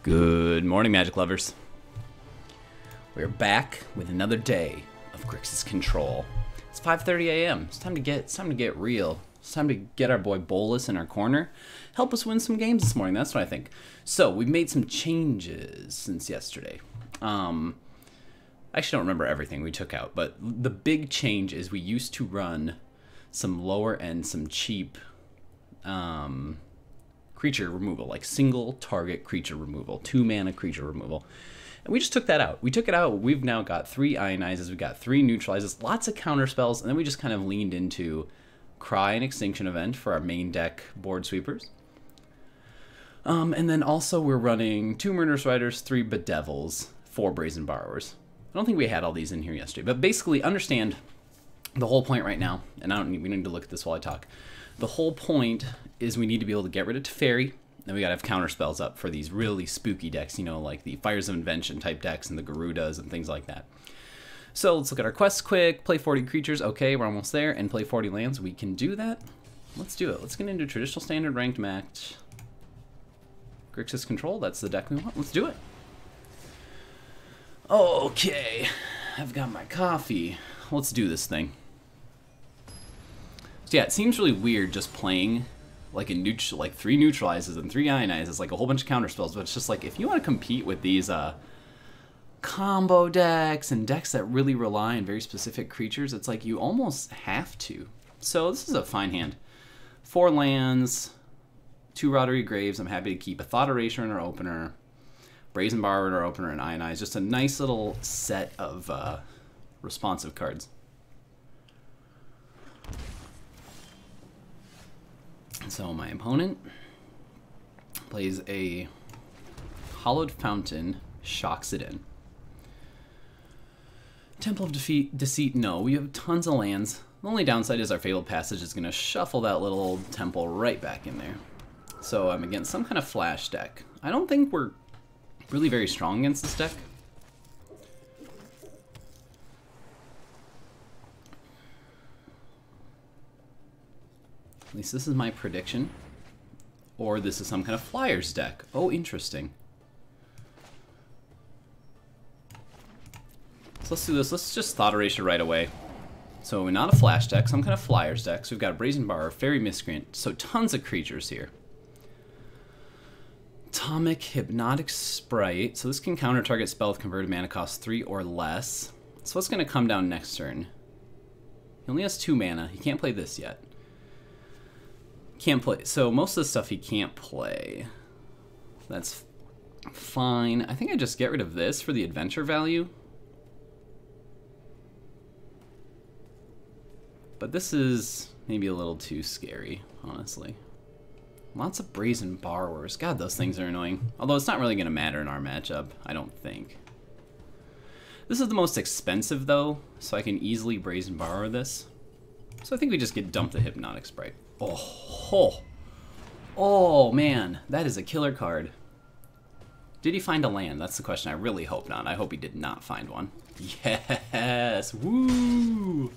Good morning, Magic lovers. We're back with another day of Grixis Control. It's 5:30 a.m. It's time to get real. It's time to get our boy Bolas in our corner. Help us win some games this morning. That's what I think. So we've made some changes since yesterday. I actually don't remember everything we took out, but the big change is we used to run some lower end, some cheap creature removal, like single target creature removal, 2-mana creature removal. And we just took that out. We took it out. We've now got 3 Ionizes, we've got 3 Neutralizes, lots of counter spells, and then we just kind of leaned into Cry and Extinction Event for our main deck board sweepers. And then also we're running 2 Murderous Riders, 3 Bedevils, 4 Brazen Borrowers. I don't think we had all these in here yesterday, but basically understand the whole point right now, and we need to look at this while I talk. The whole point is we need to be able to get rid of Teferi, and we gotta have counter spells up for these really spooky decks, you know, like the Fires of Invention type decks and the Garudas and things like that. So let's look at our quests quick. Play 40 creatures. Okay, we're almost there. And play 40 lands. We can do that. Let's do it. Let's get into traditional standard ranked match. Grixis Control. That's the deck we want. Let's do it. Okay, I've got my coffee. Let's do this thing. So yeah, it seems really weird just playing like like 3 Neutralizes and 3 Ionizes, like a whole bunch of counter spells, but it's just like if you want to compete with these combo decks and decks that really rely on very specific creatures, it's like you almost have to. So this is a fine hand. 4 lands, 2 Watery Graves. I'm happy to keep a Thought Erasure in our opener, Brazen Borrower in our opener, and Ionize. Just a nice little set of responsive cards. So my opponent plays a Hollowed Fountain, shocks it in. Temple of Deceit, no. We have tons of lands. The only downside is our Fabled Passage is going to shuffle that little old temple right back in there. So I'm against some kind of flash deck. I don't think we're really very strong against this deck. At least this is my prediction. Or this is some kind of Flyers deck. Oh, interesting. So let's do this. Let's just Thought Erasure right away. So we're not a Flash deck, some kind of Flyers deck. So we've got a Brazen Borrower, Fairy Miscreant. So tons of creatures here. Atomic Hypnotic Sprite. So this can counter target spell with converted mana cost 3 or less. So what's going to come down next turn? He only has 2 mana. He can't play this yet. Can't play. So most of the stuff he can't play. That's fine. I think I just get rid of this for the adventure value. But this is maybe a little too scary, honestly. Lots of Brazen Borrowers. God, those things are annoying. Although it's not really going to matter in our matchup, I don't think. This is the most expensive, though, so I can easily Brazen Borrower this. So I think we just get dumped the Hypnotic Sprite. Oh, man, that is a killer card. Did he find a land? That's the question. I really hope not. I hope he did not find one. Yes! Woo!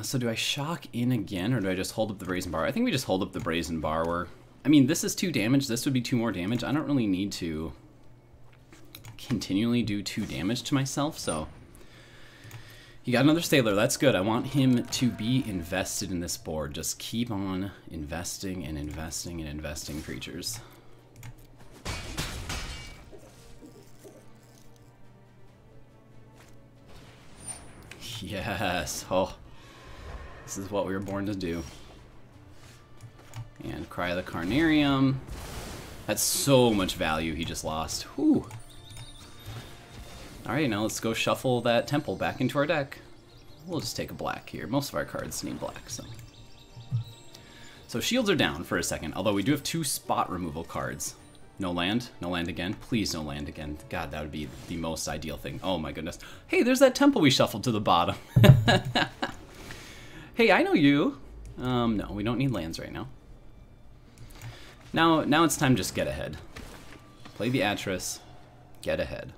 So do I shock in again, or do I just hold up the Brazen Borrower? I think we just hold up the Brazen Borrower. I mean, this is 2 damage. This would be 2 more damage. I don't really need to continually do 2 damage to myself, so... You got another Sailor. That's good. I want him to be invested in this board. Just keep on investing and investing and investing creatures. Yes. Oh. This is what we were born to do. And Cry the Carnarium. That's so much value he just lost. Whew. Alright, now let's go shuffle that temple back into our deck. We'll just take a black here. Most of our cards need black, so. So shields are down for a second, although we do have 2 spot removal cards. No land? No land again? Please no land again. God, that would be the most ideal thing. Oh my goodness. Hey, there's that temple we shuffled to the bottom. Hey, I know you. No, we don't need lands right now. Now it's time to just get ahead. Play the Atris. Get ahead.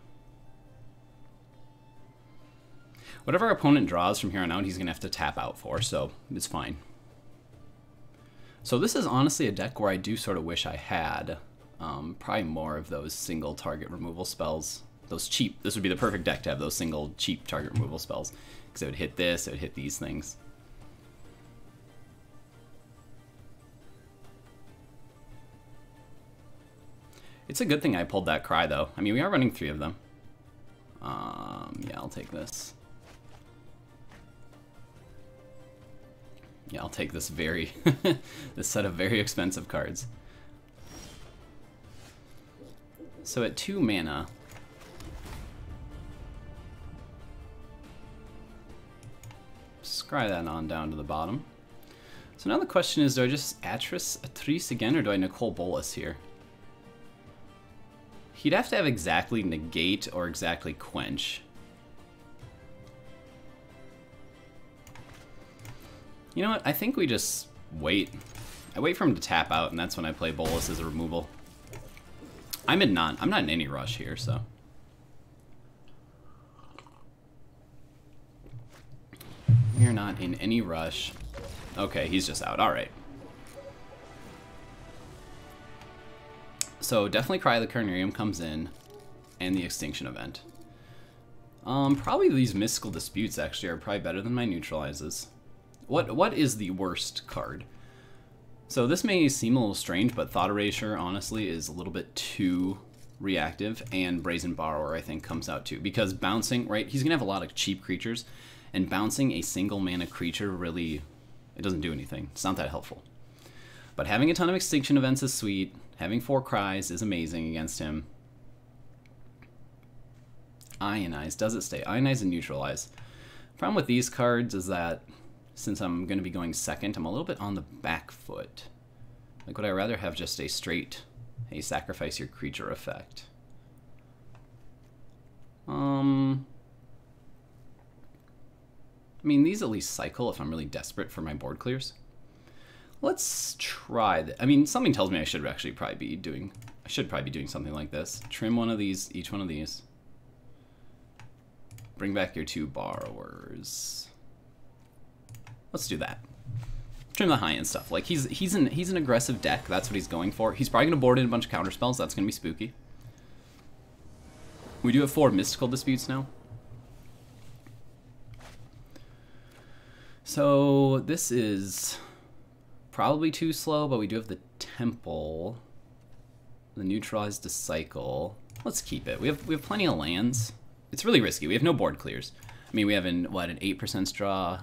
Whatever our opponent draws from here on out, he's going to have to tap out for, so it's fine. So this is honestly a deck where I do sort of wish I had probably more of those single target removal spells. Those cheap, this would be the perfect deck to have those single cheap target removal spells. Because it would hit this, it would hit these things. It's a good thing I pulled that Cry though. I mean, we are running 3 of them. Yeah, I'll take this. Yeah, I'll take this this set of very expensive cards. So at 2 mana, scry that on down to the bottom. So now the question is, do I just Atris again, or do I Nicol Bolas here? He'd have to have exactly Negate or exactly Quench. You know what? I think we just wait. I wait for him to tap out, and that's when I play Bolas as a removal. I'm not in any rush here, so. We're not in any rush. Okay, he's just out. All right. So definitely Cry the Carnarium comes in, and the Extinction Event. Probably these Mystical Disputes actually are probably better than my Neutralizes. What is the worst card? So this may seem a little strange, but Thought Erasure honestly is a little bit too reactive, and Brazen Borrower I think comes out too, because bouncing, right, he's gonna have a lot of cheap creatures, and bouncing a single mana creature really, it doesn't do anything. It's not that helpful. But having a ton of Extinction Events is sweet. Having 4 Cries is amazing against him. Ionize, does it stay? Ionize and Neutralize. Problem with these cards is that since I'm going to be going second, I'm a little bit on the back foot. Like, would I rather have just a straight, hey, sacrifice your creature effect? I mean, these at least cycle if I'm really desperate for my board clears. Let's try that. I mean, something tells me I should actually probably be doing, something like this. Trim one of these, each one of these. Bring back your 2 borrowers. Let's do that. Trim the high-end stuff. Like, he's an aggressive deck. That's what he's going for. He's probably going to board in a bunch of counterspells. That's going to be spooky. We do have 4 Mystical Disputes now. So this is probably too slow, but we do have the Temple, the Neutralize to cycle. Let's keep it. We have plenty of lands. It's really risky. We have no board clears. I mean, we have an 8% draw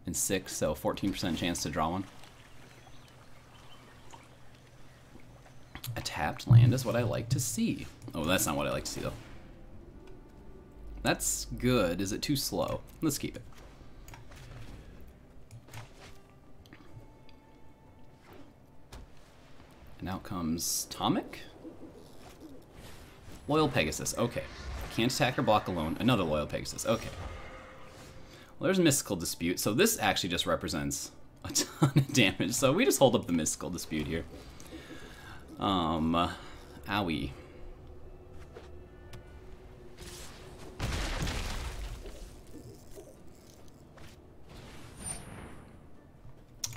and 6, so 14% chance to draw one. A tapped land is what I like to see. Oh, that's not what I like to see though. That's good. Is it too slow? Let's keep it. And out comes Tomic. Loyal Pegasus, okay. Can't attack or block alone. Another Loyal Pegasus, okay. Well, there's Mystical Dispute. So this actually just represents a ton of damage. So we just hold up the Mystical Dispute here. Owie.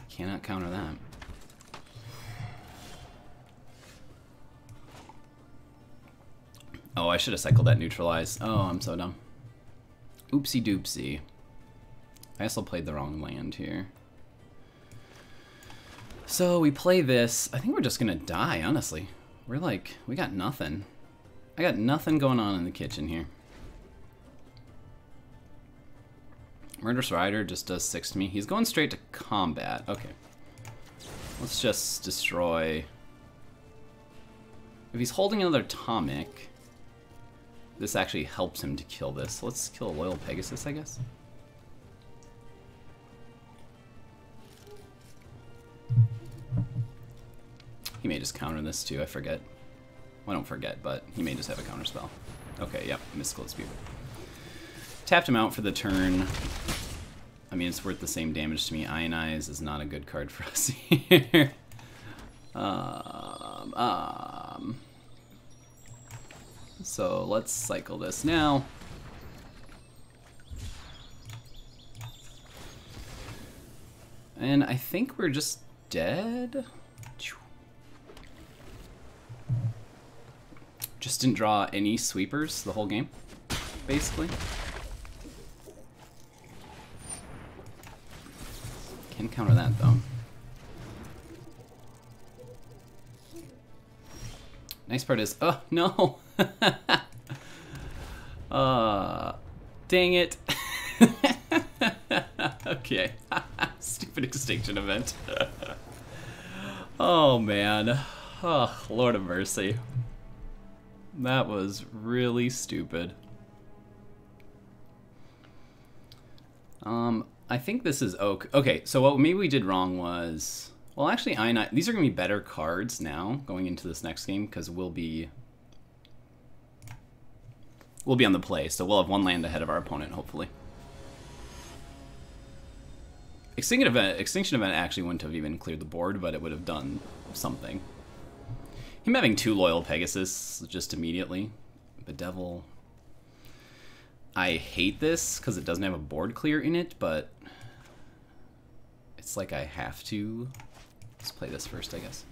Cannot counter that. Oh, I should have cycled that Neutralize. Oh, I'm so dumb. Oopsie doopsie. I also played the wrong land here. So we play this. I think we're just gonna die, honestly. We're like, we got nothing. I got nothing going on in the kitchen here. Murderous Rider just does 6 to me. He's going straight to combat. Okay. Let's just destroy. If he's holding another Tomic, this actually helps him to kill this. So let's kill a Loyal Pegasus, I guess. He may just counter this too, I forget. Well, I don't forget, but he may just have a counter spell. Okay, yep, Mystical Dispute. Tapped him out for the turn. I mean, it's worth the same damage to me. Ionize is not a good card for us here. So let's cycle this now. And I think we're just dead. Just didn't draw any sweepers the whole game, basically. Can counter that though. Nice part is, oh no! Dang it. Okay. Stupid Extinction Event. Oh man. Oh, Lord of mercy. That was really stupid. I think this is oak. Okay, so what maybe we did wrong was... Well, actually, Ionize... These are going to be better cards now, going into this next game, because we'll be on the play, so we'll have one land ahead of our opponent, hopefully. Extinction Event actually wouldn't have even cleared the board, but it would have done something. Him having 2 Loyal Pegasus just immediately. Bedevil. I hate this because it doesn't have a board clear in it, but it's like I have to. Let's play this first, I guess.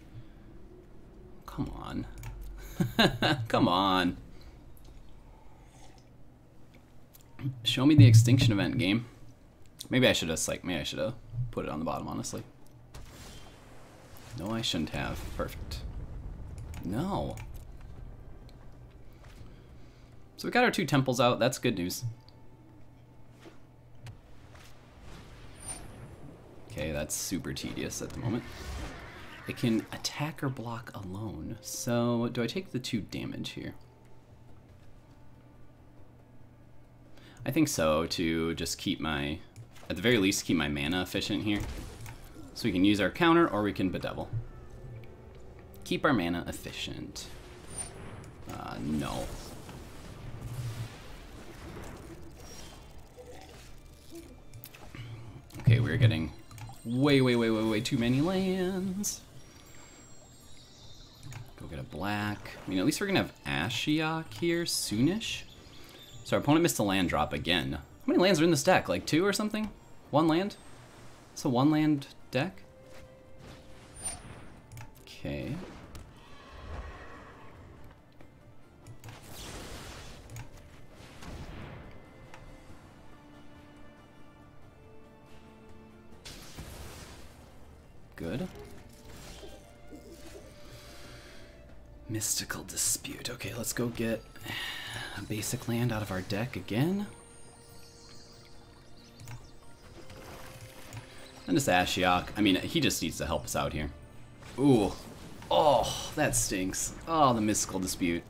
Come on. Come on. Show me the Extinction Event game. Maybe I should have put it on the bottom, honestly. No, I shouldn't have. Perfect. No. So we got our 2 temples out. That's good news. Okay, that's super tedious at the moment. It can attack or block alone. So do I take the 2 damage here? I think so, to just keep my, at the very least, keep my mana efficient here. So we can use our counter or we can Bedevil. Keep our mana efficient. No. Okay, we're getting way too many lands. Go get a black. I mean, at least we're gonna have Ashiok here soonish. So our opponent missed a land drop again. How many lands are in this deck? Like 2 or something? 1 land? It's a 1 land deck? Okay. Good. Mystical Dispute. Okay, let's go get a basic land out of our deck again. And this Ashiok. I mean, he just needs to help us out here. Ooh. Oh, that stinks. Oh, the Mystical Dispute.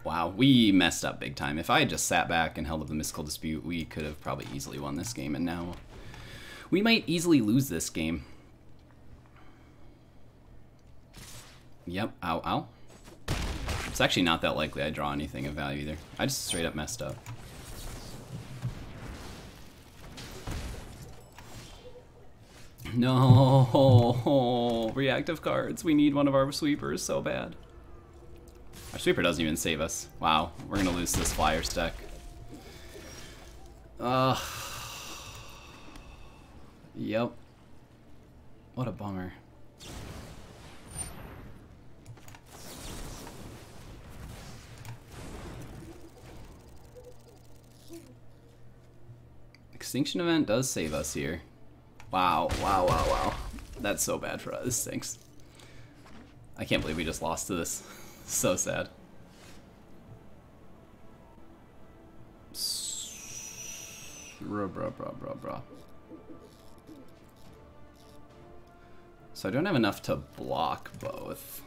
Wow, we messed up big time. If I had just sat back and held up the Mystical Dispute, we could have probably easily won this game, and now we might easily lose this game. Yep, ow, ow. It's actually not that likely I draw anything of value either. I just straight up messed up. No, reactive cards. We need one of our sweepers so bad. Our sweeper doesn't even save us. Wow, we're gonna lose this Flyers deck. Yep. What a bummer. Extinction Event does save us here. Wow, wow, wow, wow. That's so bad for us. This stinks. I can't believe we just lost to this. So sad. Bruh. So I don't have enough to block both.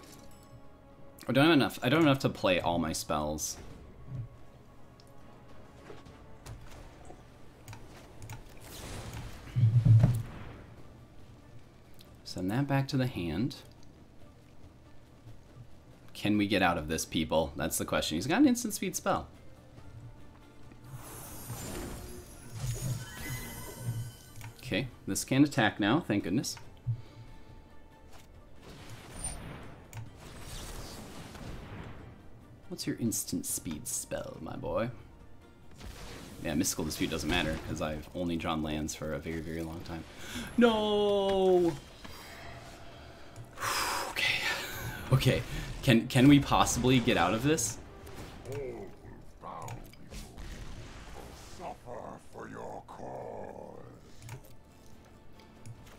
I don't have enough to play all my spells. Send that back to the hand. Can we get out of this, people? That's the question. He's got an instant speed spell. Okay, this can attack now, thank goodness. What's your instant speed spell, my boy? Yeah, Mystical Dispute doesn't matter because I've only drawn lands for a very, very long time. No! Okay. Okay. Can we possibly get out of this?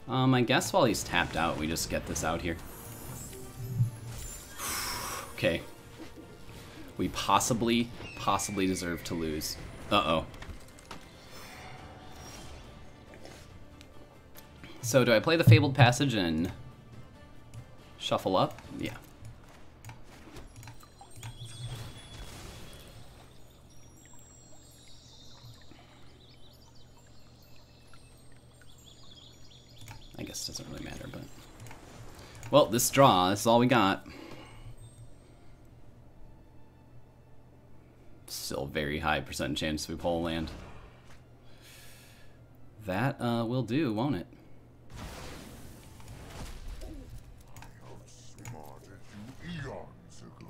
I guess while he's tapped out, we just get this out here. Okay. We possibly deserve to lose. Uh-oh. So do I play the Fabled Passage and shuffle up? Yeah. I guess it doesn't really matter, but... Well, this draw, this is all we got. Still very high percent chance we pull a land. That will do, won't it?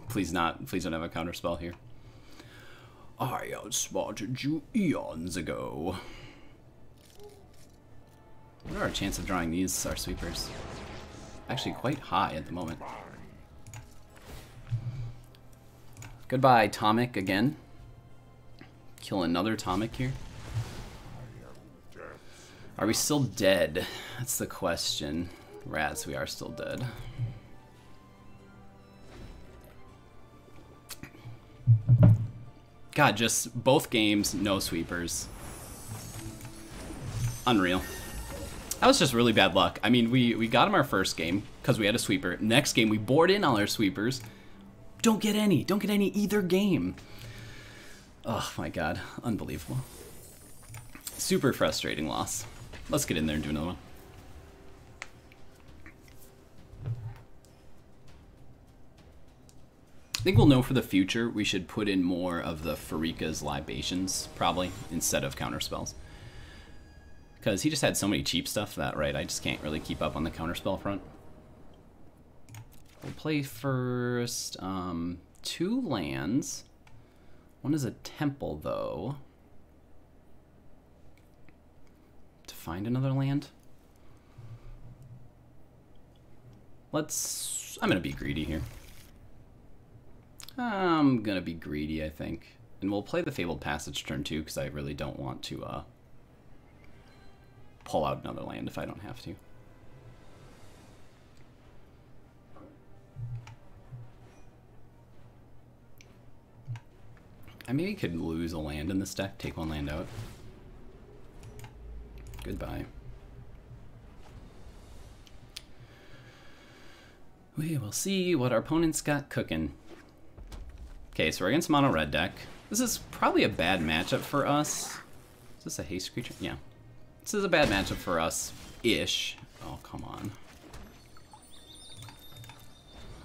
Please not. Please don't have a counter spell here. I outsmarted you eons ago. What are our chances of drawing these, our sweepers? Actually quite high at the moment. Goodbye, Tomic again. Kill another Tomic here. Are we still dead? That's the question. Rats, we are still dead. God, just both games, no sweepers. Unreal. That was just really bad luck. I mean, we got him our first game because we had a sweeper. Next game, we board in all our sweepers. Don't get any. Don't get any either game. Oh my god. Unbelievable. Super frustrating loss. Let's get in there and do another one. I think we'll know for the future we should put in more of the Pharika's libations, probably, instead of counterspells. Because he just had so many cheap stuff that, right, I just can't really keep up on the counterspell front. We'll play first 2 lands. One is a temple, though. To find another land? Let's... I'm going to be greedy here. I'm going to be greedy, I think. And we'll play the Fabled Passage turn 2, because I really don't want to pull out another land if I don't have to. I maybe could lose a land in this deck, take 1 land out. Goodbye. We will see what our opponent's got cooking. Okay, so we're against mono red deck. This is probably a bad matchup for us. Is this a haste creature? Yeah. This is a bad matchup for us-ish. Oh, come on.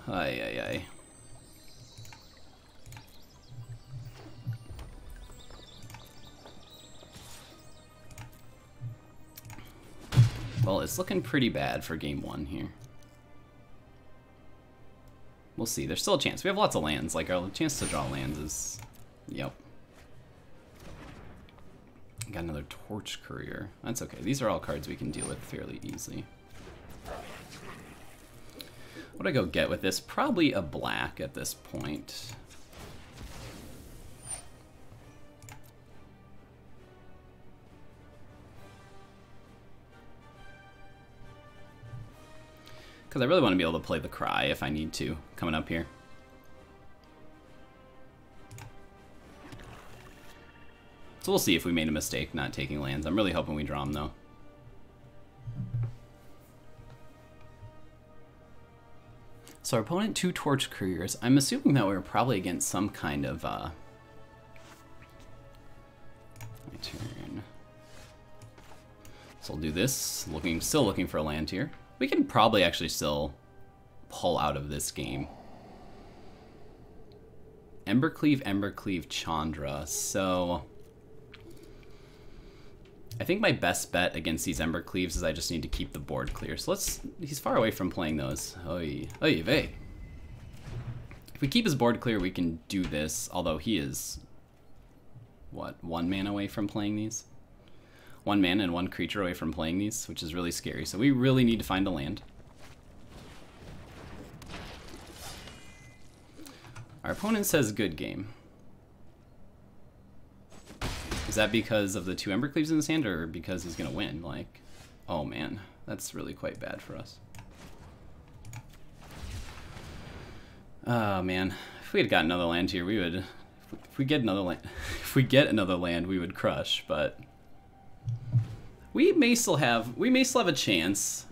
Ay, ay, ay. Well, it's looking pretty bad for game 1 here. We'll see. There's still a chance. We have lots of lands. Like, our chance to draw lands is... Yep. Got another Torch Courier. That's okay. These are all cards we can deal with fairly easily. What do I go get with this? Probably a black at this point. Because I really want to be able to play the Cry if I need to, coming up here. So we'll see if we made a mistake not taking lands. I'm really hoping we draw them, though. So our opponent, 2 Torch Couriers. I'm assuming that we're probably against some kind of... My turn. So I'll do this. Still looking for a land here. We can probably actually still pull out of this game. Embercleave, Chandra. So I think my best bet against these Embercleaves is I just need to keep the board clear. So he's far away from playing those. Oy vey. If we keep his board clear, we can do this, although he is what, 1 mana away from playing these? 1 mana and 1 creature away from playing these, which is really scary. So we really need to find a land. Our opponent says good game. Is that because of the 2 Embercleaves in his hand, or because he's gonna win? Like, oh man, that's really quite bad for us. Oh man, if we had got another land here, we would. If we get another land, we would crush. But we may still have a chance.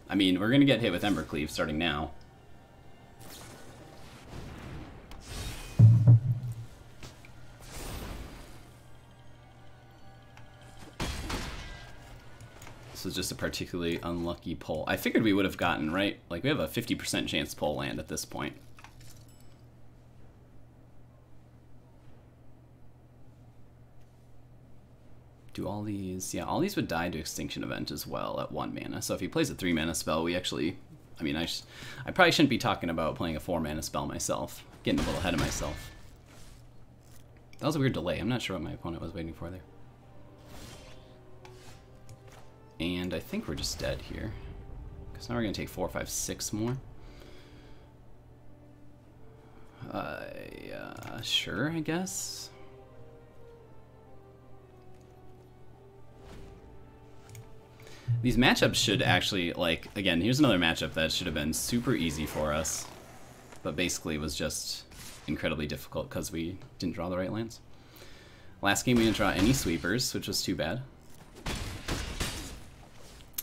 I mean, we're gonna get hit with Embercleave starting now. This is just a particularly unlucky pull. I figured we would have gotten, right? Like, we have a 50% chance to pull land at this point. Do all these... Yeah, all these would die to Extinction Event as well at 1 mana. So if he plays a 3 mana spell, we actually... I mean, I probably shouldn't be talking about playing a 4 mana spell myself. Getting a little ahead of myself. That was a weird delay. I'm not sure what my opponent was waiting for there. And I think we're just dead here. Because now we're going to take 4, 5, 6 more. Sure, I guess. These matchups should actually, like, again, here's another matchup that should have been super easy for us. But basically was just incredibly difficult because we didn't draw the right lands. Last game we didn't draw any sweepers, which was too bad.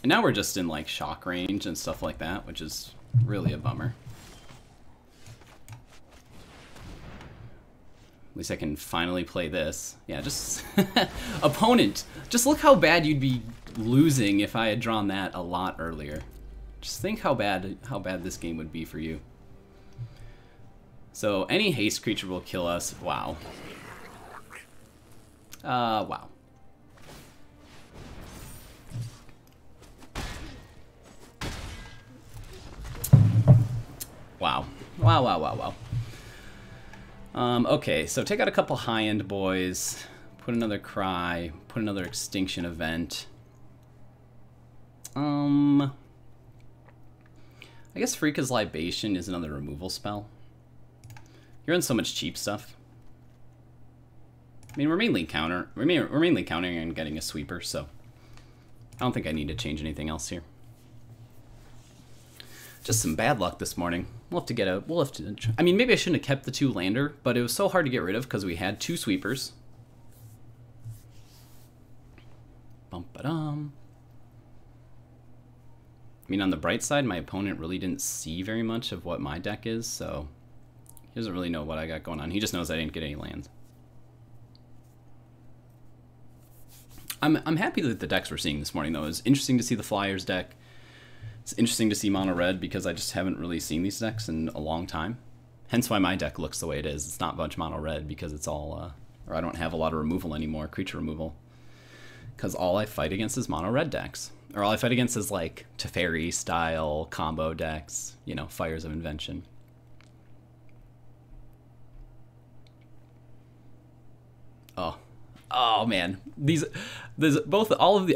And now we're just in, like, shock range and stuff like that, which is really a bummer. At least I can finally play this. Yeah, just... Opponent! Just look how bad you'd be losing if I had drawn that a lot earlier. Just think how bad this game would be for you. So, any haste creature will kill us. Wow. Wow. Wow. Wow, wow, wow, wow. Okay, so take out a couple high-end boys, put another Cry, put another Extinction Event. I guess Pharika's Libation is another removal spell. You're in so much cheap stuff. I mean, we're mainly counting and getting a sweeper, so I don't think I need to change anything else here. Just some bad luck this morning. We'll have to I mean, maybe I shouldn't have kept the 2 lander, but it was so hard to get rid of because we had 2 sweepers. Bum-ba-dum. I mean, on the bright side, my opponent really didn't see very much of what my deck is, so he doesn't really know what I got going on. He just knows I didn't get any lands. I'm happy with the decks we're seeing this morning, though. It's interesting to see the Flyers deck. It's interesting to see mono red because I just haven't really seen these decks in a long time. Hence why my deck looks the way it is. It's not much mono red because it's all, or I don't have a lot of removal anymore, creature removal. Because all I fight against is mono red decks. Or all I fight against is like Teferi style combo decks, you know, Fires of Invention. Oh man,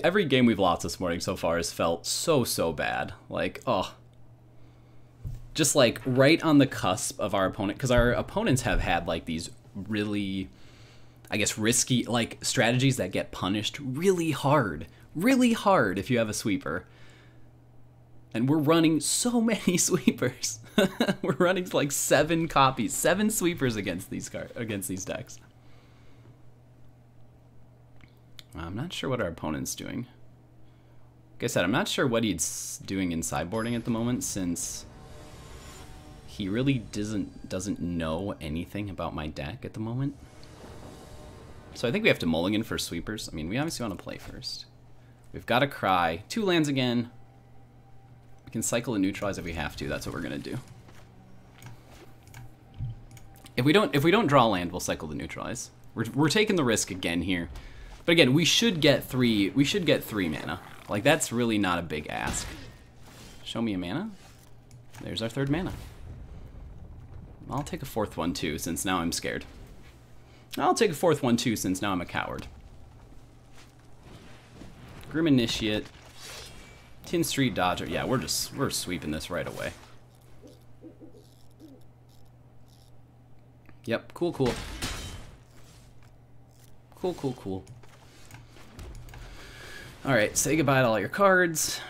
every game we've lost this morning so far has felt so bad. Like, oh, just like right on the cusp of our opponent, because our opponents have had like these really, I guess, risky like strategies that get punished really hard if you have a sweeper. And we're running so many sweepers. We're running like 7 sweepers against these decks. I'm not sure what our opponent's doing. Like I said, I'm not sure what he's doing in sideboarding at the moment, since he really doesn't know anything about my deck at the moment. So I think we have to mulligan for sweepers. I mean, we obviously want to play first. We've got to Cry. 2 lands again. We can cycle and neutralize if we have to. That's what we're gonna do. If we don't draw land, we'll cycle the neutralize. We're taking the risk again here. But again, we should get 3 mana. Like, that's really not a big ask. Show me a mana. There's our 3rd mana. I'll take a 4th one too, since now I'm scared. I'll take a fourth one too, since now I'm a coward. Grim Initiate. Tin Street Dodger. Yeah, we're sweeping this right away. Yep, cool, cool. Cool, cool, cool. Alright, say goodbye to all your cards.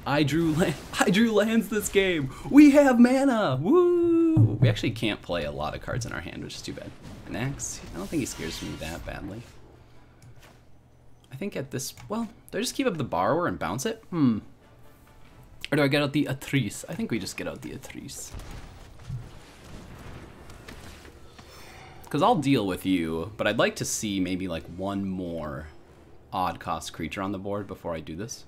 I drew lands this game. We have mana. Woo! We actually can't play a lot of cards in our hand, which is too bad. An axe? I don't think he scares me that badly. I think at this, well, do I just keep up the Borrower and bounce it? Or do I get out the Atris? I think we just get out the Atris. Because I'll deal with you, but I'd like to see maybe like one more odd cost creature on the board before I do this.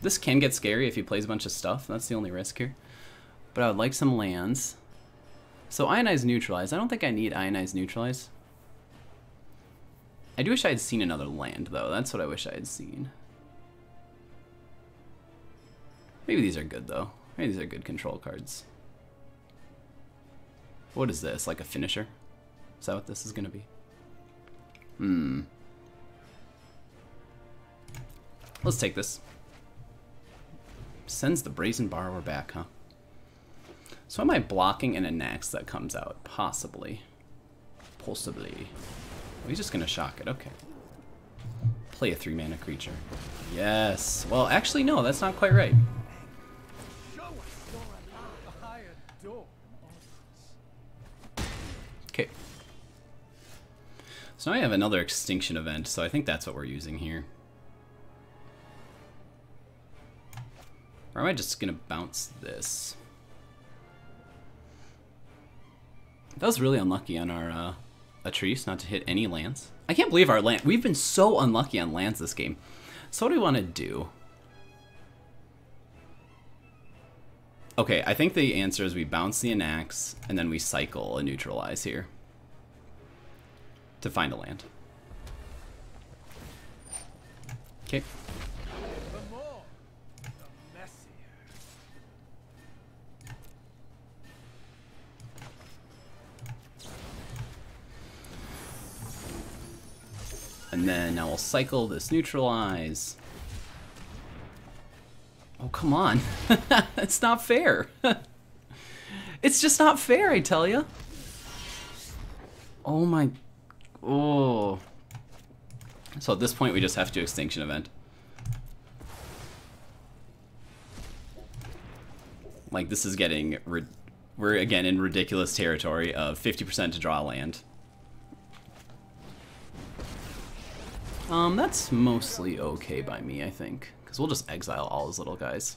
This can get scary if he plays a bunch of stuff. That's the only risk here. But I would like some lands. So Ionize, Neutralize. I don't think I need Ionize, Neutralize. I do wish I had seen another land, though. That's what I wish I had seen. Maybe these are good, though. Maybe these are good control cards. What is this? Like a finisher? Is that what this is going to be? Let's take this. Sends the Brazen Borrower back, huh? So am I blocking an Anax that comes out? Possibly. Possibly. Oh, he's just going to shock it. Okay. Play a 3-mana creature. Yes. Well, actually, no. That's not quite right. Okay. So now I have another Extinction Event, so I think that's what we're using here. Or am I just going to bounce this? That was really unlucky on our Atris not to hit any lands. I can't believe our land. We've been so unlucky on lands this game. So what do we want to do? Okay, I think the answer is we bounce the Anax and then we cycle a Neutralize here to find a land. Okay. And then now we'll cycle this Neutralize. Oh, come on. It's not fair. It's just not fair, I tell you. Oh my... Oh. So at this point, we just have to Extinction Event. Like, this is getting... We're, again, in ridiculous territory of 50% to draw land. That's mostly okay by me, I think. Because we'll just exile all his little guys.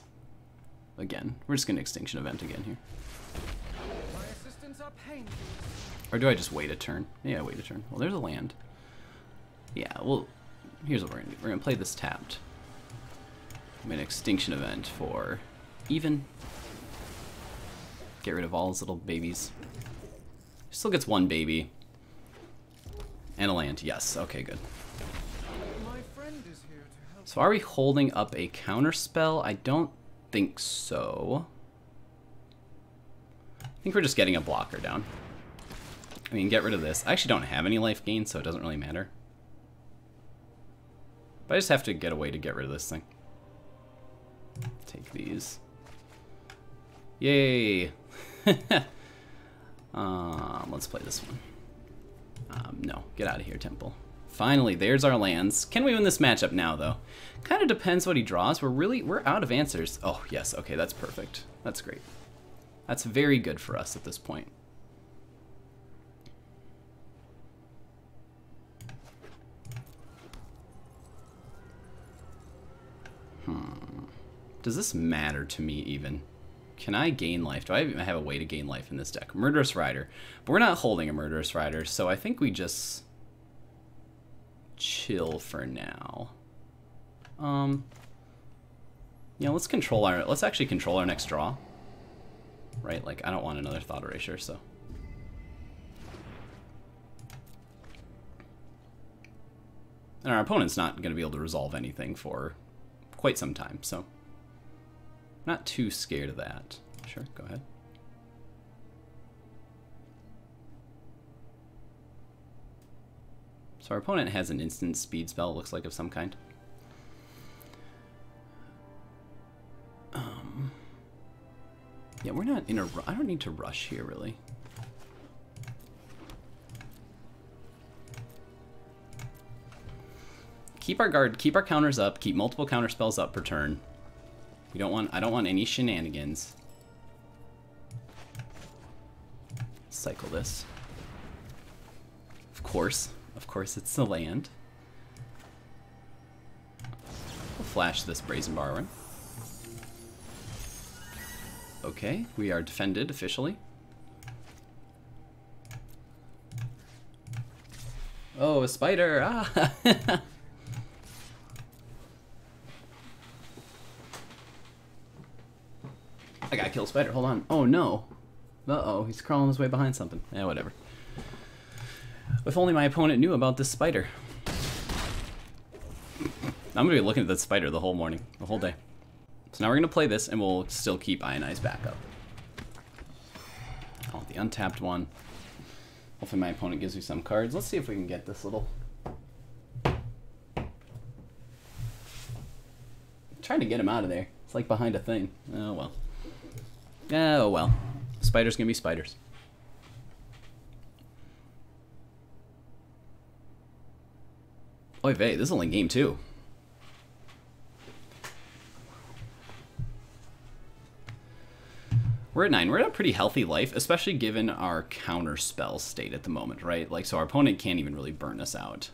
Again, we're just going to Extinction Event again here. Or do I just wait a turn? Yeah, wait a turn. Well, there's a land. Yeah, well, here's what we're going to do. We're going to play this tapped. I'm going to Extinction Event for even. Get rid of all his little babies. Still gets one baby. And a land. Yes, okay, good. So are we holding up a counter spell? I don't think so. I think we're just getting a blocker down. I mean, get rid of this. I actually don't have any life gain, so it doesn't really matter. But I just have to get a way to get rid of this thing. Take these. Yay! Let's play this one. No, get out of here, Temple. Finally, there's our lands. Can we win this matchup now, though? Kind of depends what he draws. We're out of answers. Oh, yes. Okay, that's perfect. That's great. That's very good for us at this point. Does this matter to me, even? Can I gain life? Do I even have a way to gain life in this deck? Murderous Rider. But we're not holding a Murderous Rider, so I think we just... chill for now. Yeah, let's actually control our next draw. Right? Like, I don't want another Thought Erasure, so. And our opponent's not going to be able to resolve anything for quite some time, so. Not too scared of that. Sure, go ahead. So our opponent has an instant speed spell, it looks like, of some kind. Yeah, we're not in a... I don't need to rush here, really. Keep our guard, keep our counters up, keep multiple counter spells up per turn. We don't want... I don't want any shenanigans. Cycle this. Of course it's the land. We'll flash this Brazen Borrower. Okay, we are defended officially. Oh, a spider! Ah! I gotta kill a spider, hold on. Oh no! Uh-oh, he's crawling his way behind something. Yeah, whatever. If only my opponent knew about this spider. I'm gonna be looking at that spider the whole morning, the whole day. So now we're gonna play this and we'll still keep Ionize back up. I want the untapped one. Hopefully my opponent gives me some cards. Let's see if we can get this little... I'm trying to get him out of there. It's like behind a thing. Oh well. Oh well. Spiders gonna be spiders. Oy vey, this is only game 2. We're at 9. We're at a pretty healthy life, especially given our counter spell state at the moment, right? Like, so our opponent can't even really burn us out.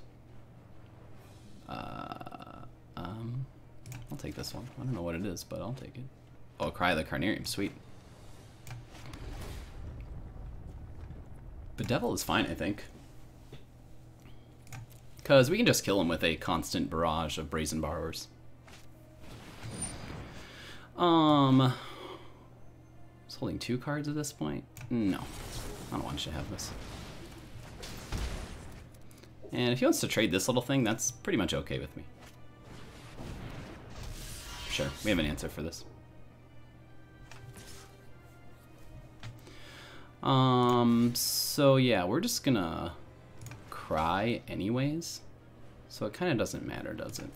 I'll take this one. I don't know what it is, but I'll take it. Oh, Cry of the Carnarium. Sweet. Bedevil is fine, I think. Because we can just kill him with a constant barrage of Brazen Borrowers. I was holding 2 cards at this point. No, I don't want you to have this. And if he wants to trade this little thing, that's pretty much okay with me. Sure, we have an answer for this. So yeah, we're just gonna Cry anyways. So it kind of doesn't matter, does it?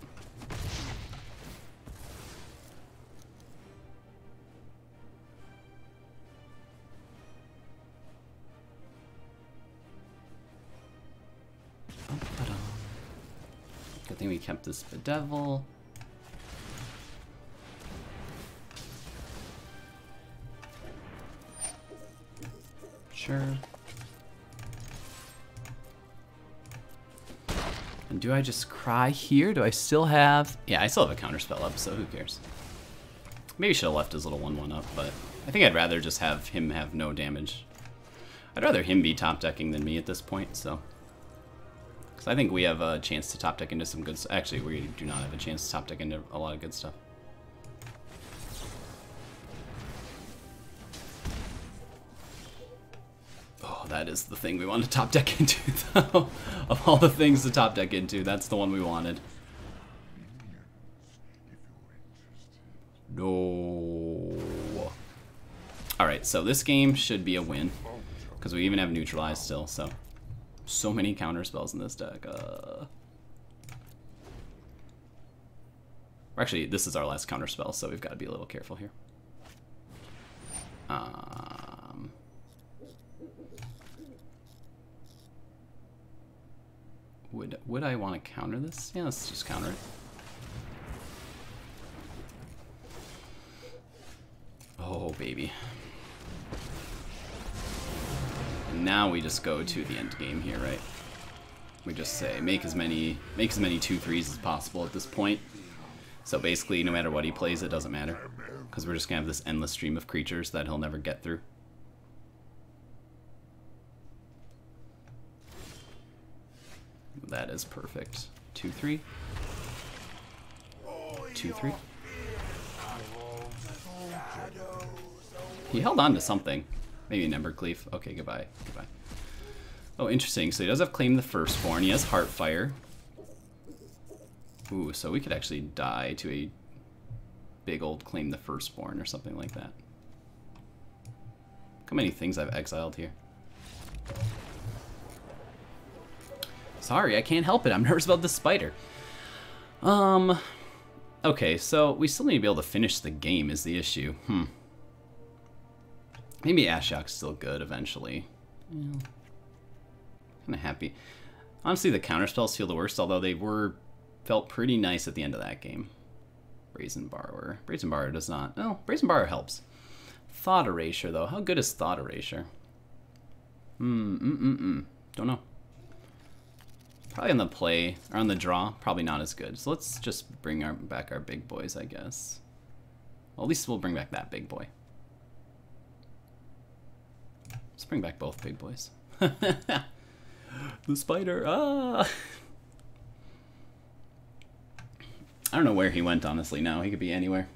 Good thing we kept this Bedevil. Sure. And do I just Cry here? Do I still have... Yeah, I still have a counterspell up, so who cares? Maybe should have left his little 1/1 up, but I think I'd rather just have him have no damage. I'd rather him be top decking than me at this point, so... Because I think we have a chance to top deck into some good stuff. Actually, we do not have a chance to top deck into a lot of good stuff. Oh, that is the thing we want to top deck into, though. Of all the things to top deck into, that's the one we wanted. No. Alright, so this game should be a win. Because we even have Neutralize still, so... So many counter spells in this deck. Actually, this is our last counter spell, so we've got to be a little careful here. Would I want to counter this? Yeah, let's just counter it. Oh, baby. And now we just go to the end game here, right? We just say make as many 2/3s as possible at this point. So basically, no matter what he plays, it doesn't matter, because we're just gonna have this endless stream of creatures that he'll never get through. That is perfect. 2/3. 2/3. He held on to something. Maybe an Embercleave. Okay, goodbye. Goodbye. Oh, interesting. So he does have Claim the Firstborn. He has Heartfire. Ooh, so we could actually die to a... big old Claim the Firstborn or something like that. Look how many things I've exiled here. Sorry, I can't help it. I'm nervous about the spider. Okay, so we still need to be able to finish the game is the issue. Maybe Ashiok's still good eventually. Yeah. Kind of happy. Honestly, the counterspells feel the worst, although they felt pretty nice at the end of that game. Brazen Borrower. Brazen Borrower does not. Oh, Brazen Borrower helps. Thought Erasure, though. How good is Thought Erasure? Don't know. Probably on the play, or on the draw, probably not as good. So let's just bring back our big boys, I guess. Well, at least we'll bring back that big boy. Let's bring back both big boys. The spider, ah! I don't know where he went, honestly, now. He could be anywhere.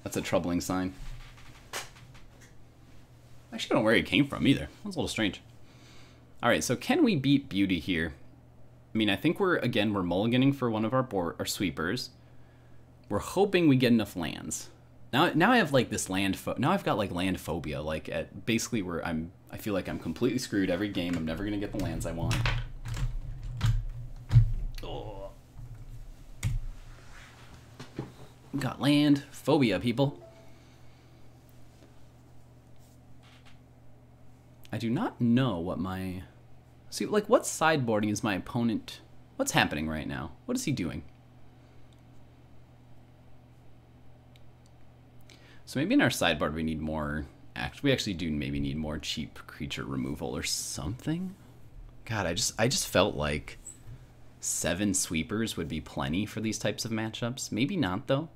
That's a troubling sign. I actually don't know where he came from, either. That's a little strange. Alright, so can we beat Beauty here? I mean, I think we're mulliganing for one of our sweepers. We're hoping we get enough lands. Now I have like this now I've got like land phobia. Like at basically where I feel like I'm completely screwed every game. I'm never gonna get the lands I want. Oh. Got land phobia, people. I do not know what my... See, like, what sideboarding is my opponent... What's happening right now? What is he doing? So maybe in our sideboard we need more... We actually do maybe need more cheap creature removal or something? God, I just felt like 7 sweepers would be plenty for these types of matchups. Maybe not, though.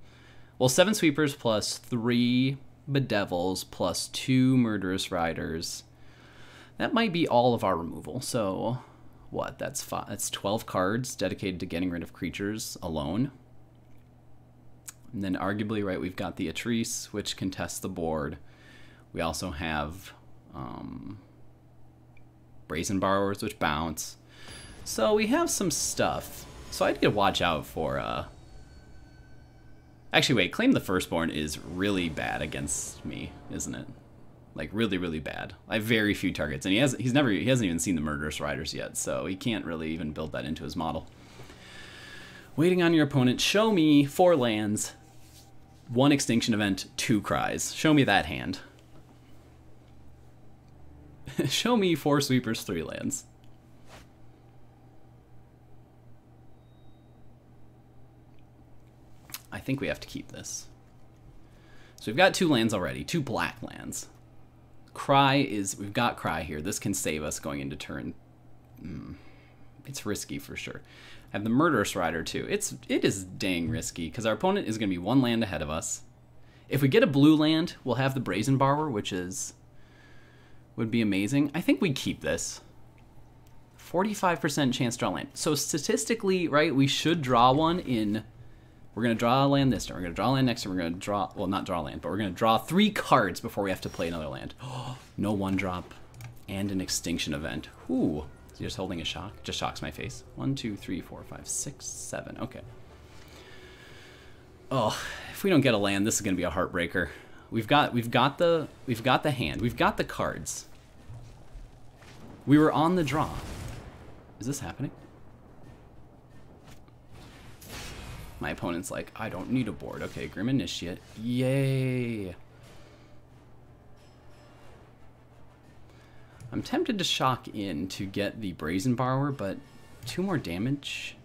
Well, 7 sweepers plus 3 Bedevils plus 2 Murderous Riders... That might be all of our removal. So, what? That's 12 cards dedicated to getting rid of creatures alone. And then arguably, right, we've got the Atris, which contests the board. We also have Brazen Borrowers, which bounce. So we have some stuff. So I need to watch out for... Actually, wait, Claim the Firstborn is really bad against me, isn't it? Like really, really bad. I have very few targets, and he hasn't even seen the Murderous Riders yet, so he can't really even build that into his model. Waiting on your opponent. Show me 4 lands, 1 Extinction Event, 2 Cries. Show me that hand. Show me 4 sweepers, 3 lands. I think we have to keep this. So we've got 2 lands already, 2 black lands. We've got Cry here. This can save us going into turn. It's risky for sure. I have the Murderous Rider too. It is dang risky because our opponent is going to be 1 land ahead of us. If we get a blue land, we'll have the Brazen Borrower, which would be amazing. I think we keep this. 45% chance to draw land. So statistically, right, we should draw one in... We're going to draw a land this turn. We're going to draw a land next turn. We're going to draw... Well, not draw a land, but we're going to draw 3 cards before we have to play another land. No 1-drop and an Extinction Event. Ooh. Is he just holding a shock? Just shocks my face. 1, 2, 3, 4, 5, 6, 7. Okay. Oh, if we don't get a land, this is going to be a heartbreaker. We've got the hand. We've got the cards. We were on the draw. Is this happening? My opponent's like, I don't need a board. Okay, Grim Initiate. Yay. I'm tempted to shock in to get the Brazen Borrower, but 2 more damage.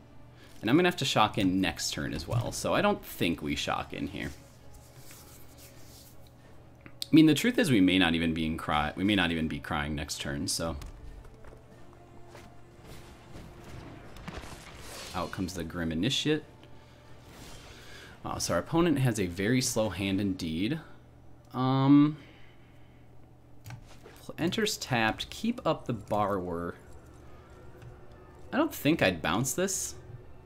And I'm going to have to shock in next turn as well, so I don't think we shock in here. I mean, the truth is we may not even be crying next turn, so... Out comes the Grim Initiate. So our opponent has a very slow hand indeed. Enters tapped. Keep up the Borrower. I don't think I'd bounce this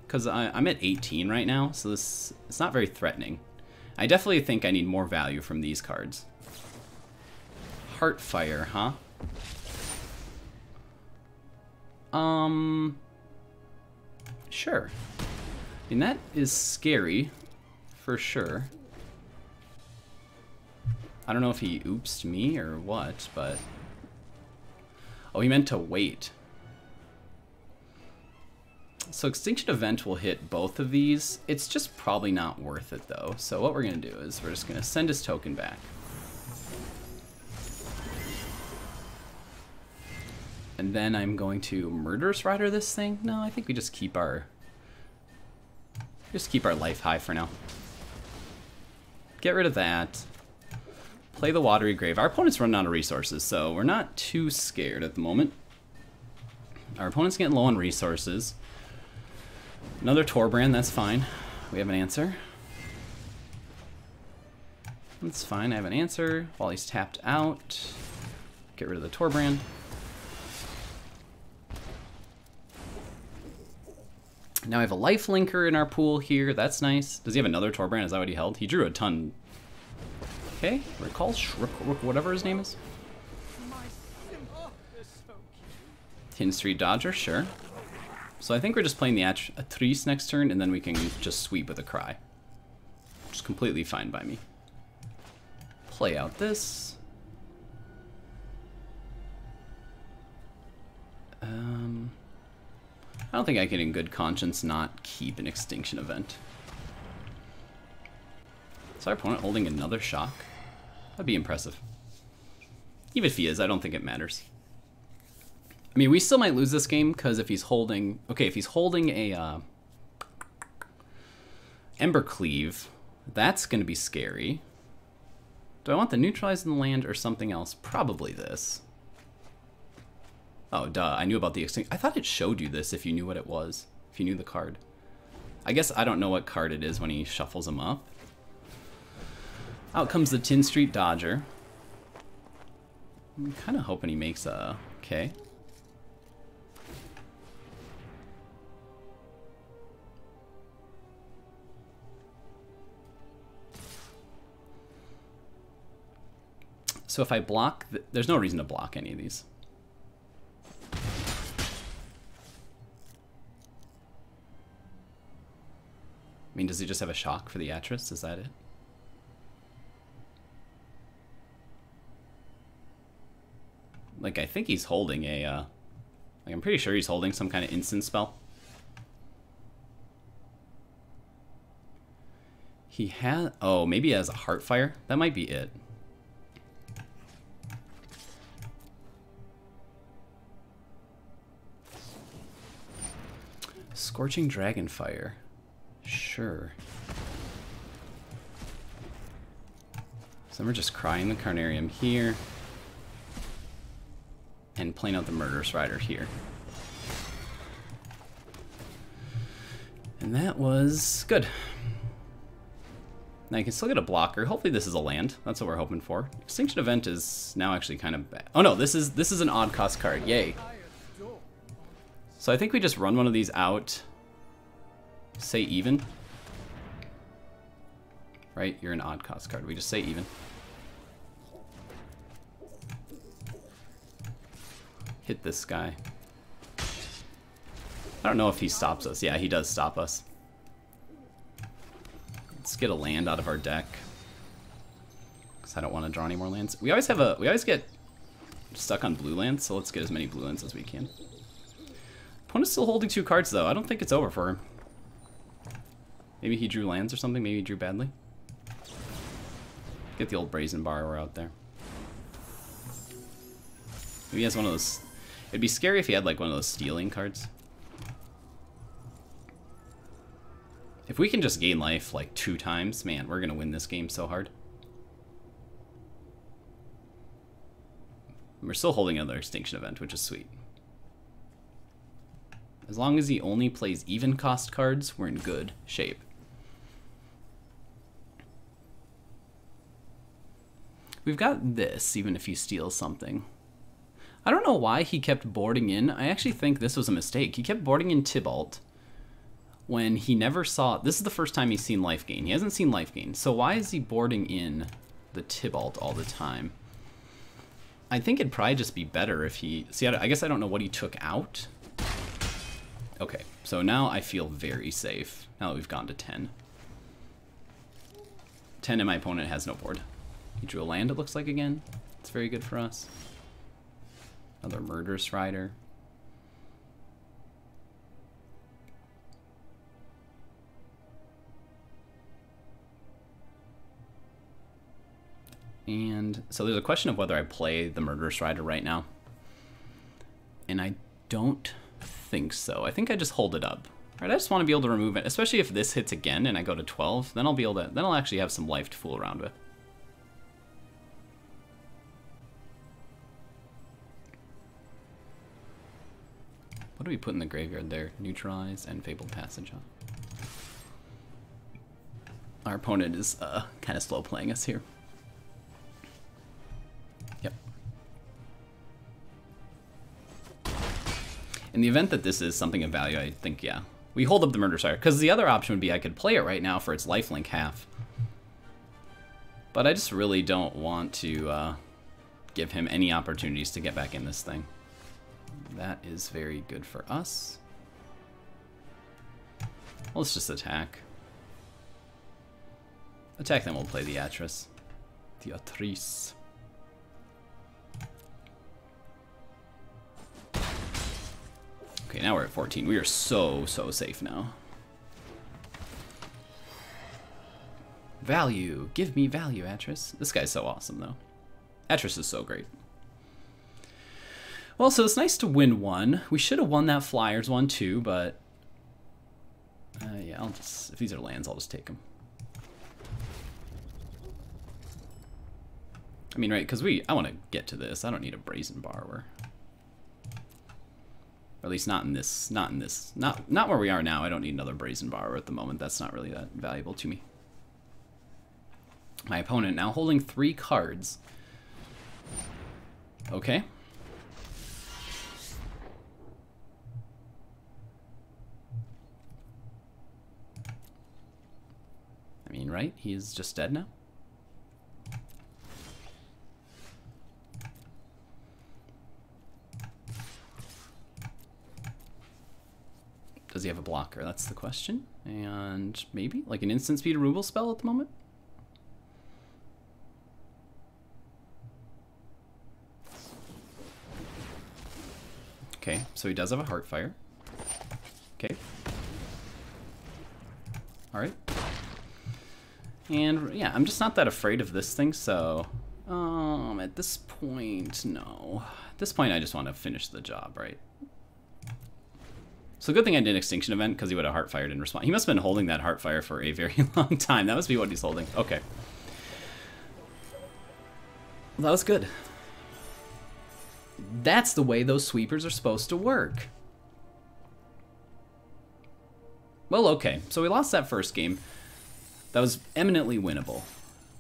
because I'm at 18 right now, so it's not very threatening. I definitely think I need more value from these cards. Heartfire, huh? Sure. I mean, that is scary. For sure. I don't know if he oopsed me or what, but... Oh, he meant to wait. So Extinction Event will hit both of these. It's just probably not worth it, though. So what we're going to do is we're just going to send his token back. And then I'm going to Murderous Rider this thing. No, I think we just keep our life high for now. Get rid of that. Play the Watery Grave. Our opponent's running out of resources, so we're not too scared at the moment. Our opponent's getting low on resources. Another Torbrand, that's fine. We have an answer. That's fine, I have an answer. While he's tapped out, get rid of the Torbrand. Now I have a life linker in our pool here. That's nice. Does he have another Torbrand? Is that what he held? He drew a ton. Okay, recall whatever his name is. Tin Street Dodger, sure. So I think we're just playing the Atris next turn, and then we can just sweep with a Cry. Which is completely fine by me. Play out this. I don't think I can in good conscience not keep an Extinction Event. Is our opponent holding another Shock? That'd be impressive. Even if he is, I don't think it matters. I mean, we still might lose this game, because if he's holding... Okay, if he's holding a Embercleave, that's going to be scary. Do I want the Neutralize in the land or something else? Probably this. Oh, duh, I knew about the Extinction... I thought it showed you this if you knew what it was. If you knew the card. I guess I don't know what card it is when he shuffles them up. Out comes the Tin Street Dodger. I'm kind of hoping he makes a... Okay. So if I block... There's no reason to block any of these. I mean, does he just have a Shock for the Atris? Is that it? Like, I think he's holding a, like, I'm pretty sure he's holding some kind of instant spell. He has, oh, maybe he has a Heartfire. That might be it. Scorching Dragonfire. Sure. So then we're just crying the Carnarium here. And playing out the Murderous Rider here. And that was good. Now you can still get a blocker. Hopefully this is a land. That's what we're hoping for. Extinction Event is now actually kind of bad. Oh no, this is an odd cost card. Yay. So I think we just run one of these out. Say even. Right? You're an odd cost card. We just say even. Hit this guy. I don't know if he stops us. Yeah, he does stop us. Let's get a land out of our deck. Because I don't want to draw any more lands. We always get stuck on blue lands, so let's get as many blue lands as we can. Opponent's still holding 2 cards though. I don't think it's over for him. Maybe he drew lands or something. Maybe he drew badly. Get the old Brazen Borrower out there. Maybe he has one of those... It'd be scary if he had like one of those stealing cards. If we can just gain life like 2 times, man, we're gonna win this game so hard. We're still holding another Extinction Event, which is sweet. As long as he only plays even cost cards, we're in good shape. We've got this, even if he steals something. I don't know why he kept boarding in. I actually think this was a mistake. He kept boarding in Tibalt when he never saw... This is the first time he's seen life gain. He hasn't seen life gain. So why is he boarding in the Tibalt all the time? I think it'd probably just be better if he... See, I guess I don't know what he took out. Okay, so now I feel very safe now that we've gone to 10. 10 and my opponent has no board. He drew a land, it looks like, again. It's very good for us. Another Murderous Rider. And so there's a question of whether I play the Murderous Rider right now. And I don't think so. I think I just hold it up. Right, I just want to be able to remove it, especially if this hits again and I go to 12, then I'll be able to, then I'll actually have some life to fool around with. What do we put in the graveyard there? Neutralize and Fabled Passage, huh? Our opponent is kind of slow playing us here. Yep. In the event that this is something of value, I think, yeah. We hold up the Murderous Rider, because the other option would be I could play it right now for its lifelink half. But I just really don't want to give him any opportunities to get back in this thing. That is very good for us. Well, let's just attack. Attack, then we'll play the Atris. The Atris. Okay, now we're at 14. We are so safe now. Value. Give me value, Atris. This guy's so awesome, though. Atris is so great. Well, so it's nice to win one. We should have won that Flyers one, too, but... yeah, I'll just... If these are lands, I'll just take them. I mean, right, because I want to get to this. I don't need a Brazen Borrower. Or at least not in this, not where we are now. I don't need another Brazen Borrower at the moment. That's not really that valuable to me. My opponent now holding 3 cards. Okay. I mean, right? He's just dead now. Does he have a blocker? That's the question. And maybe like an instant speed removal spell at the moment. Okay, so he does have a Heartfire. Okay. All right. And yeah, I'm just not that afraid of this thing, so at this point, no. At this point, I just want to finish the job, right? So good thing I did Extinction Event, because he would have Heartfired in response. He must have been holding that Heartfire for a very long time. That must be what he's holding. Okay. Well, that was good. That's the way those sweepers are supposed to work. Well, okay. So we lost that first game. That was eminently winnable.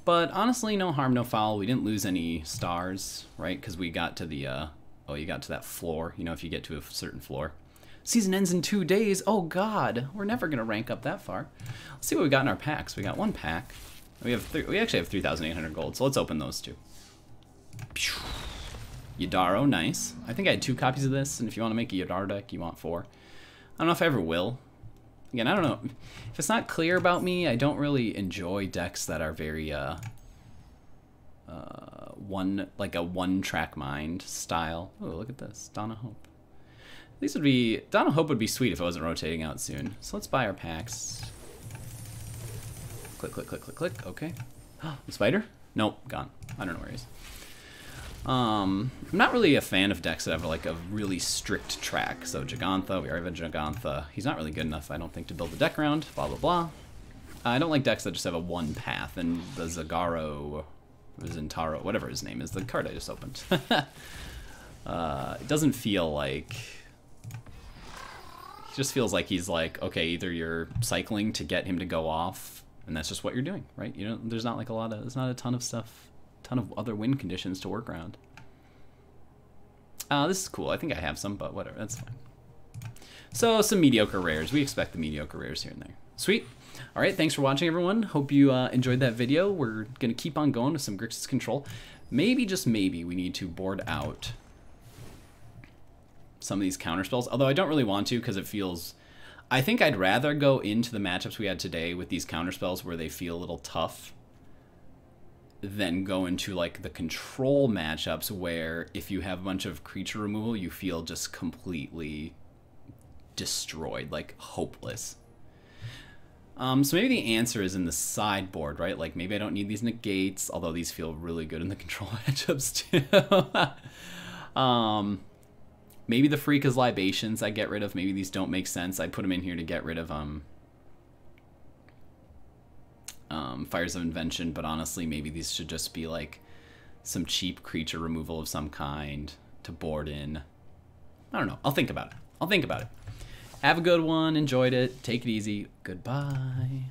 But honestly, no harm, no foul. We didn't lose any stars, right? Because we got to the, oh, you got to that floor. You know, if you get to a certain floor. Season ends in 2 days. Oh, God. We're never going to rank up that far. Let's see what we got in our packs. We got 1 pack. We actually have 3,800 gold, so let's open those 2. Yadaro, nice. I think I had 2 copies of this, and if you want to make a Yadar deck, you want 4. I don't know if I ever will. Again, I don't know. If it's not clear about me, I don't really enjoy decks that are very, like a one-track mind style. Oh, look at this. Donna Hope. These would be... Donna Hope would be sweet if it wasn't rotating out soon. So let's buy our packs. Click, click, click, click, click. Okay. The spider? Nope, gone. I don't know where he is. I'm not really a fan of decks that have like a really strict track. So Jagantha, we already have a Jagantha. He's not really good enough, I don't think, to build a deck around. Blah, blah, blah. I don't like decks that just have a one path. And the Zagaro, Zintaro, whatever his name is, the card I just opened. It doesn't feel like... It just feels like he's like, okay, either you're cycling to get him to go off, and that's just what you're doing, right? You know, there's not like a lot of, there's not a ton of stuff, ton of other win conditions to work around. This is cool. I think I have some, but whatever, that's fine. So some mediocre rares. We expect the mediocre rares here and there. Sweet. All right, thanks for watching, everyone. Hope you enjoyed that video. We're gonna keep on going with some Grixis Control. Maybe, just maybe, we need to board out some of these counter spells, although I don't really want to because it feels... I think I'd rather go into the matchups we had today with these counter spells where they feel a little tough then go into like the control matchups where if you have a bunch of creature removal, you feel just completely destroyed, like hopeless. So maybe the answer is in the sideboard, right? Like maybe I don't need these negates, although these feel really good in the control matchups too. Maybe the Pharika's Libations I get rid of. Maybe these don't make sense. I'd put them in here to get rid of Fires of Invention, but honestly, maybe these should just be like some cheap creature removal of some kind to board in. I don't know. I'll think about it. Have a good one. Enjoyed it. Take it easy. Goodbye.